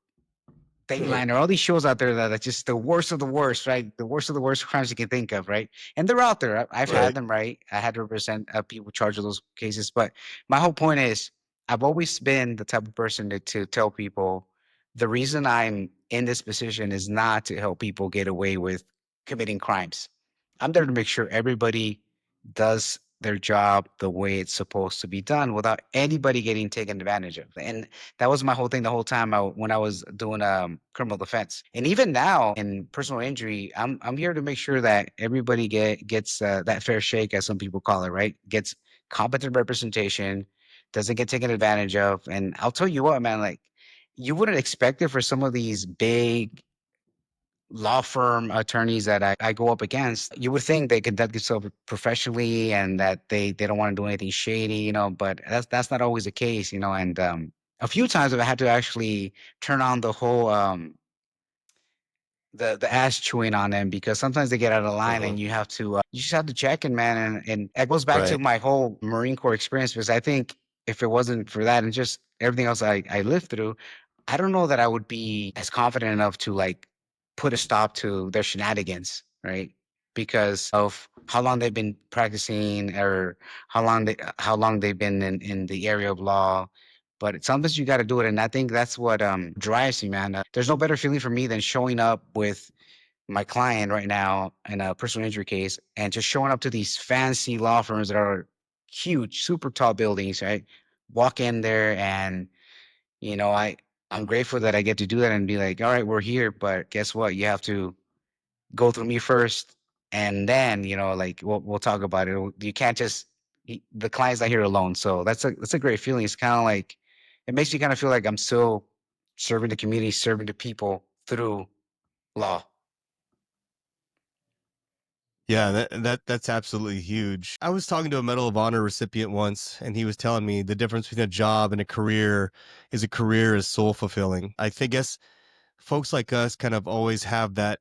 Dateline or all these shows out there that are just the worst of the worst, right? The worst of the worst crimes you can think of, right? And they're out there. I've had Right. them, right? I had to represent people charged with those cases. But my whole point is, I've always been the type of person to tell people the reason I'm in this position is not to help people get away with committing crimes. I'm there to make sure everybody does their job the way it's supposed to be done without anybody getting taken advantage of. And that was my whole thing the whole time when I was doing criminal defense. And even now in personal injury, I'm here to make sure that everybody gets that fair shake, as some people call it, right? Gets competent representation, doesn't get taken advantage of. And I'll tell you what, man, like you wouldn't expect it for some of these big law firm attorneys that I go up against. You would think they conduct themselves professionally and that they don't want to do anything shady, but that's not always the case, and a few times I've had to actually turn on the whole the ass chewing on them because sometimes they get out of line Mhm. and you just have to check in, man. And that goes back to Right. my whole Marine Corps experience because I think if it wasn't for that and just everything else I lived through, I don't know that I would be as confident enough to like put a stop to their shenanigans, right? Because of how long they've been practicing or how long they've been in the area of law. But sometimes you got to do it, and I think that's what drives me, man. There's no better feeling for me than showing up with my client right now in a personal injury case, and just showing up to these fancy law firms that are huge, super tall buildings, right? Walk in there and I'm grateful that I get to do that and be like, all right, we're here, but guess what? You have to go through me first, and then like we'll talk about it. You can't just the client's not here alone. So that's a great feeling. It's kind of like it makes me kind of feel like I'm still serving the community, serving the people through law. Yeah, that's absolutely huge. I was talking to a Medal of Honor recipient once, and he was telling me the difference between a job and a career is soul fulfilling. I think guess folks like us kind of always have that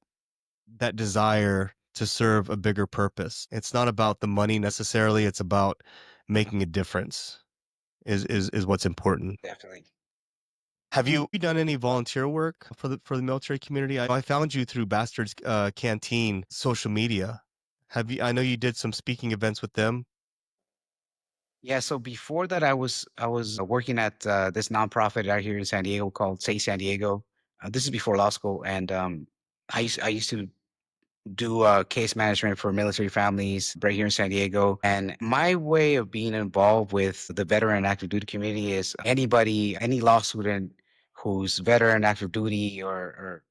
desire to serve a bigger purpose. It's not about the money necessarily, it's about making a difference is what's important. Definitely. Have you done any volunteer work for the military community? I found you through Bastards Canteen social media. Have you I know you did some speaking events with them. Yeah, so before that, I was working at this nonprofit out here in San Diego called Say San Diego. This is before law school, and I used to do case management for military families right here in San Diego. And my way of being involved with the veteran and active duty community is any law student who's veteran, active duty, or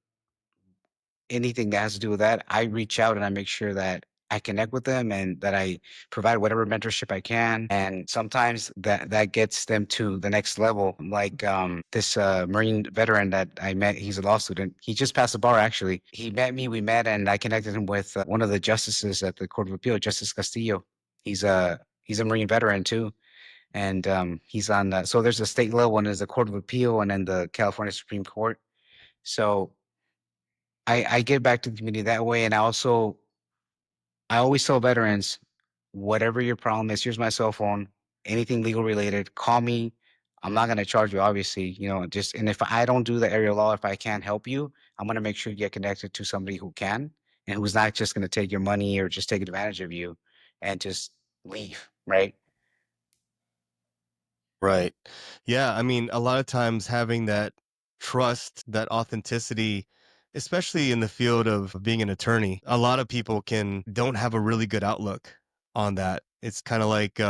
anything that has to do with that, I reach out and I make sure that I connect with them and that I provide whatever mentorship I can. And sometimes that gets them to the next level. Like this Marine veteran that I met, he's a law student. He just passed the bar actually. He met me, we met, and I connected him with one of the justices at the Court of Appeal, Justice Castillo. He's a Marine veteran too. And he's on so there's a state level and there's the Court of Appeal and then the California Supreme Court. So I give back to the community that way, and I always tell veterans, whatever your problem is, here's my cell phone. anything legal related, call me. I'm not going to charge you, obviously, just, and if I don't do the area law, if I can't help you, I'm going to make sure you get connected to somebody who can and who's not just going to take your money or just take advantage of you and just leave, right? Right. Yeah. I mean, a lot of times having that trust, that authenticity, especially in the field of being an attorney, a lot of people don't have a really good outlook on that. It's kind of like,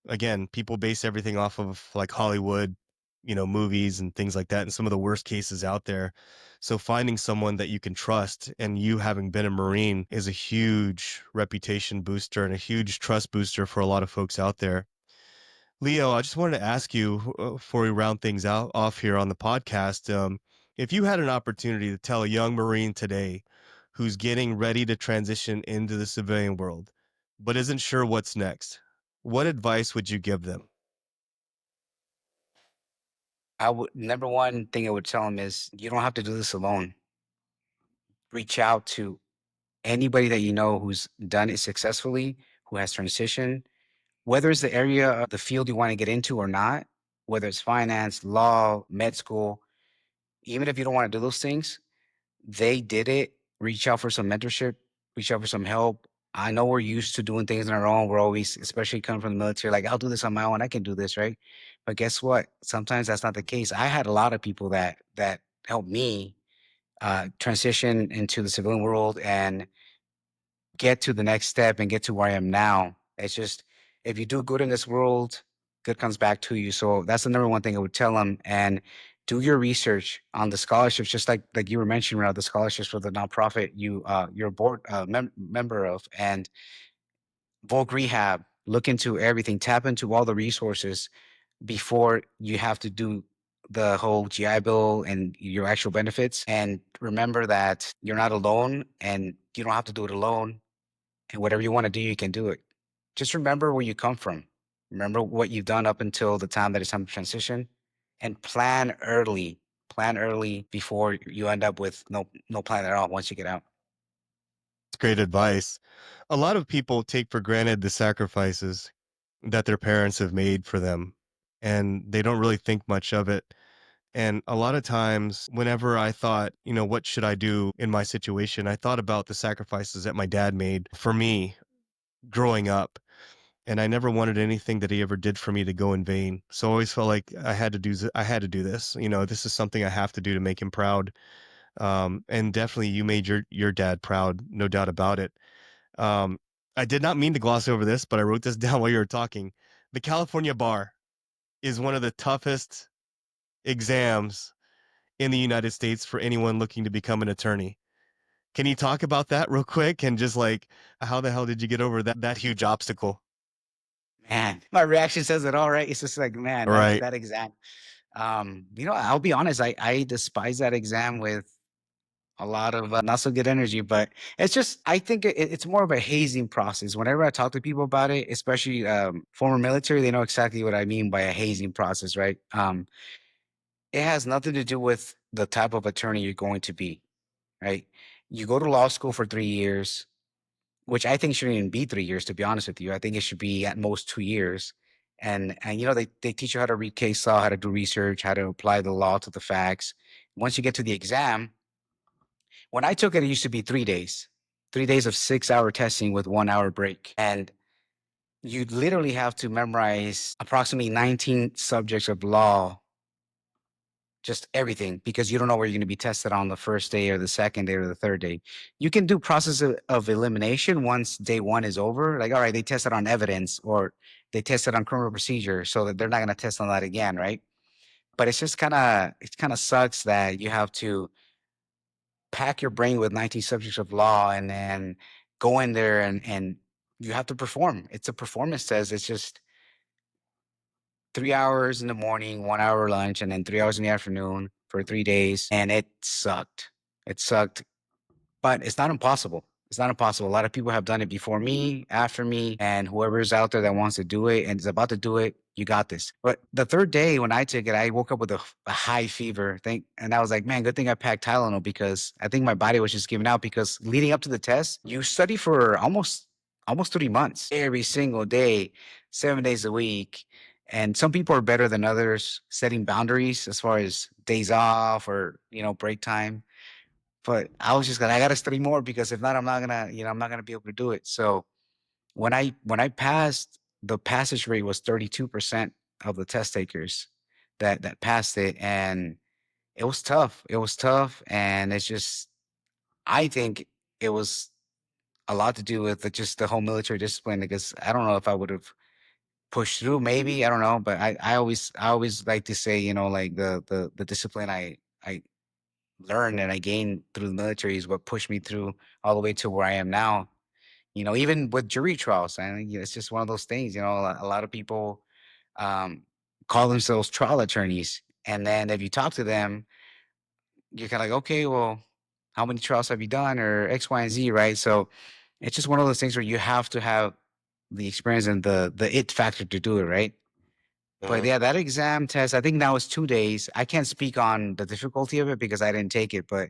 again, people base everything off of like Hollywood, movies and things like that, and some of the worst cases out there. So finding someone that you can trust, and you having been a Marine, is a huge reputation booster and a huge trust booster for a lot of folks out there. Leo, I just wanted to ask you before we round things out off here on the podcast, if you had an opportunity to tell a young Marine today who's getting ready to transition into the civilian world, but isn't sure what's next, what advice would you give them? I would, number one thing I would tell them is you don't have to do this alone. Reach out to anybody that you know who's done it successfully, who has transitioned, whether it's the area of the field you want to get into or not, whether it's finance, law, med school, even if you don't want to do those things, they did it. Reach out for some mentorship, reach out for some help. I know we're used to doing things on our own. We're always, especially coming from the military, like, I'll do this on my own. I can do this, right? But guess what? Sometimes that's not the case. I had a lot of people that helped me transition into the civilian world and get to the next step and get to where I am now. It's just, if you do good in this world, good comes back to you. So that's the number one thing I would tell them. And do your research on the scholarships, just like you were mentioning around the scholarships for the nonprofit you're a board member of, and Vogue Rehab. Look into everything. Tap into all the resources before you have to do the whole GI Bill and your actual benefits. And remember that you're not alone, and you don't have to do it alone, and whatever you want to do, you can do it. Just remember where you come from. Remember what you've done up until the time that it's time to transition, and plan early. Plan early before you end up with no plan at all once you get out. It's great advice. A lot of people take for granted the sacrifices that their parents have made for them, and they don't really think much of it. And a lot of times, whenever I thought, what should I do in my situation, I thought about the sacrifices that my dad made for me growing up. And I never wanted anything that he ever did for me to go in vain. So I always felt like I had to do this. This is something I have to do to make him proud. And definitely you made your dad proud, no doubt about it. Um, I did not mean to gloss over this, but I wrote this down while you were talking. The California bar is one of the toughest exams in the United States for anyone looking to become an attorney. Can you talk about that real quick, and just like how the hell did you get over that huge obstacle? Man, my reaction says it all, right? It's just like, man, that Right. that exam. I'll be honest, I despise that exam with a lot of not so good energy, but it's just, I think it's more of a hazing process. Whenever I talk to people about it, especially former military, they know exactly what I mean by a hazing process, right? It has nothing to do with the type of attorney you're going to be, right? You go to law school for 3 years, which I think shouldn't even be 3 years, to be honest with you. I think it should be at most 2 years. And they teach you how to read case law, how to do research, how to apply the law to the facts. Once you get to the exam, when I took it, it used to be 3 days, 3 days of 6 hour testing with 1 hour break. And you literally have to memorize approximately 19 subjects of law, just everything, because you don't know where you're going to be tested on the first day or the second day or the third day. You can do process of elimination once day one is over. Like, all right, they tested on evidence or they tested on criminal procedure, so that they're not going to test on that again, right? But it kind of sucks that you have to pack your brain with 19 subjects of law and then go in there and you have to perform. It's a performance test. It's just 3 hours in the morning, 1 hour lunch, and then 3 hours in the afternoon for 3 days. And it sucked. It sucked. But it's not impossible. It's not impossible. A lot of people have done it before me, after me, and whoever's out there that wants to do it and is about to do it, you got this. But the third day when I took it, I woke up with a high fever. And I was like, man, good thing I packed Tylenol, because I think my body was just giving out. Because leading up to the test, you study for almost almost 3 months, every single day, 7 days a week. And some people are better than others setting boundaries as far as days off or, break time. But I was just I gotta study more because if not, I'm not gonna be able to do it. So when I passed, the passage rate was 32% of the test takers that passed it. And it was tough. It was tough. And it's just I think it was a lot to do with just the whole military discipline because I don't know if I would have pushed through, maybe. I don't know. But I always like to say, like the discipline I learned and I gained through the military is what pushed me through all the way to where I am now. Even with jury trials, and it's just one of those things. A lot of people um, call themselves trial attorneys, and then if you talk to them, you're kind of like, okay, well, how many trials have you done, or X, Y, and Z, right? So it's just one of those things where you have to have the experience and the it factor to do it, right? But Mhm. yeah, that exam test, I think now is 2 days. I can't speak on the difficulty of it because I didn't take it, but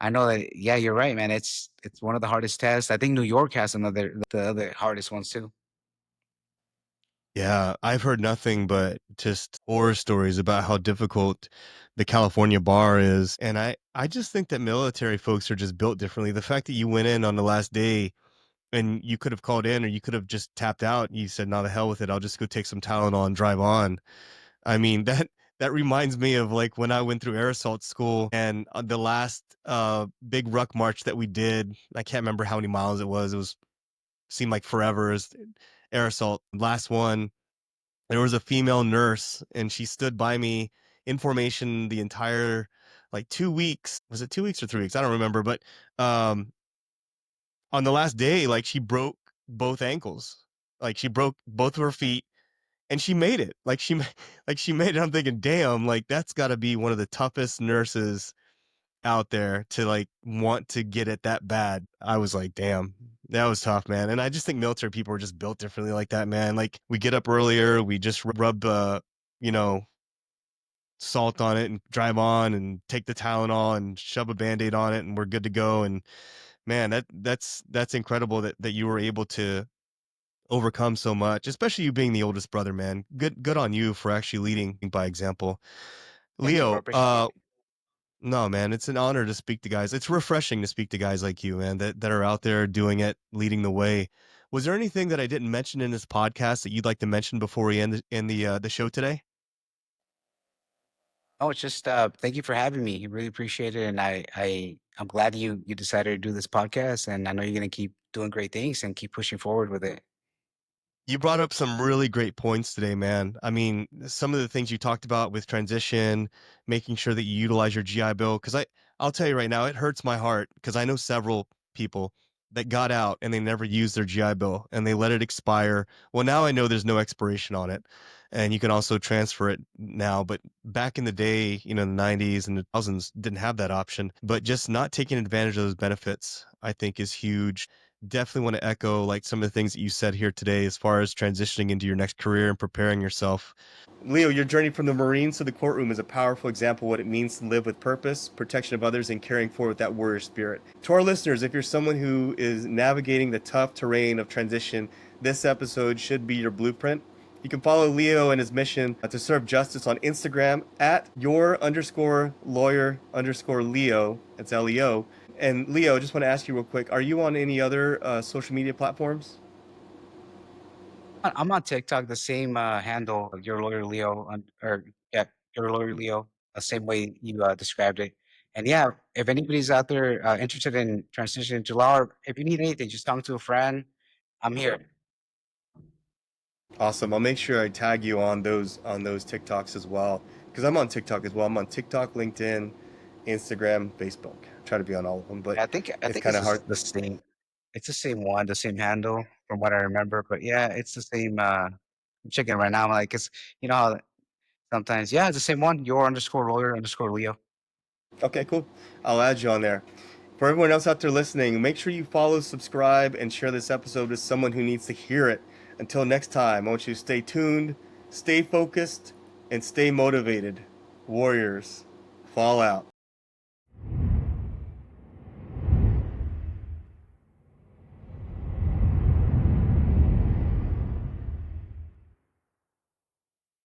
I know that yeah, you're right, man. It's one of the hardest tests. I think New York has the other hardest ones too. Yeah, I've heard nothing but just horror stories about how difficult the California bar is. And I just think that military folks are just built differently. The fact that you went in on the last day and you could have called in or you could have just tapped out. You said, "No, the hell with it. I'll just go take some Tylenol and drive on." I mean, that reminds me of like when I went through air assault school and on the last big ruck march that we did. I can't remember how many miles it was. It was seemed like forever. It was air assault. Last one, there was a female nurse and she stood by me in formation the entire like 2 weeks. Was it 2 weeks or 3 weeks? I don't remember. But um on the last day, like she broke both ankles. Like she broke both of her feet and she made it. Like she made it. I'm thinking, damn, like that's gotta be one of the toughest nurses out there to like want to get it that bad. I was like, damn, that was tough, man. And I just think military people are just built differently like that, man. Like we get up earlier, we just rub you know, salt on it and drive on and take the Tylenol and shove a band-aid on it and we're good to go. And man, that's incredible that you were able to overcome so much, especially you being the oldest brother, man. Good on you for actually leading by example. Thank you, bro. Leo, Appreciate it. no, man, it's an honor to speak to guys. It's refreshing to speak to guys like you, man, that are out there doing it, leading the way. Was there anything that I didn't mention in this podcast that you'd like to mention before we end the show today? Oh, it's just thank you for having me. Really appreciate it. And I'm glad you decided to do this podcast. And I know you're gonna keep doing great things and keep pushing forward with it. You brought up some really great points today, man. I mean, some of the things you talked about with transition, making sure that you utilize your GI Bill. Because I'll tell you right now, it hurts my heart because I know several people that got out and they never used their GI Bill and they let it expire. Well, now I know there's no expiration on it, and you can also transfer it now. But back in the day, the 90s and the thousands didn't have that option. But just not taking advantage of those benefits, I think, is huge. Definitely want to echo like some of the things that you said here today as far as transitioning into your next career and preparing yourself. Leo, your journey from the Marines to the courtroom is a powerful example of what it means to live with purpose, protection of others, and caring forward with that warrior spirit. To our listeners, if you're someone who is navigating the tough terrain of transition, this episode should be your blueprint. You can follow Leo and his mission to serve justice on Instagram at your underscore lawyer underscore Leo. It's Leo. And Leo, just want to ask you real quick: are you on any other social media platforms? I'm on TikTok, the same handle, your lawyer Leo, or yeah, your lawyer Leo, the same way you described it. And yeah, if anybody's out there interested in transitioning to law, or if you need anything, just talk to a friend. I'm here. Awesome. I'll make sure I tag you on those TikToks as well, because I'm on TikTok as well. I'm on TikTok, LinkedIn, Instagram, Facebook. I try to be on all of them, but I it's think kind it's of hard. the same. It's the same one, the same handle from what I remember. But yeah, it's the same. I'm checking right now. I'm like, it's how sometimes, yeah, it's the same one. Your underscore lawyer underscore Leo. Okay, cool. I'll add you on there. For everyone else out there listening, make sure you follow, subscribe, and share this episode with someone who needs to hear it. Until next time, I want you to stay tuned, stay focused, and stay motivated. Warriors, fall out.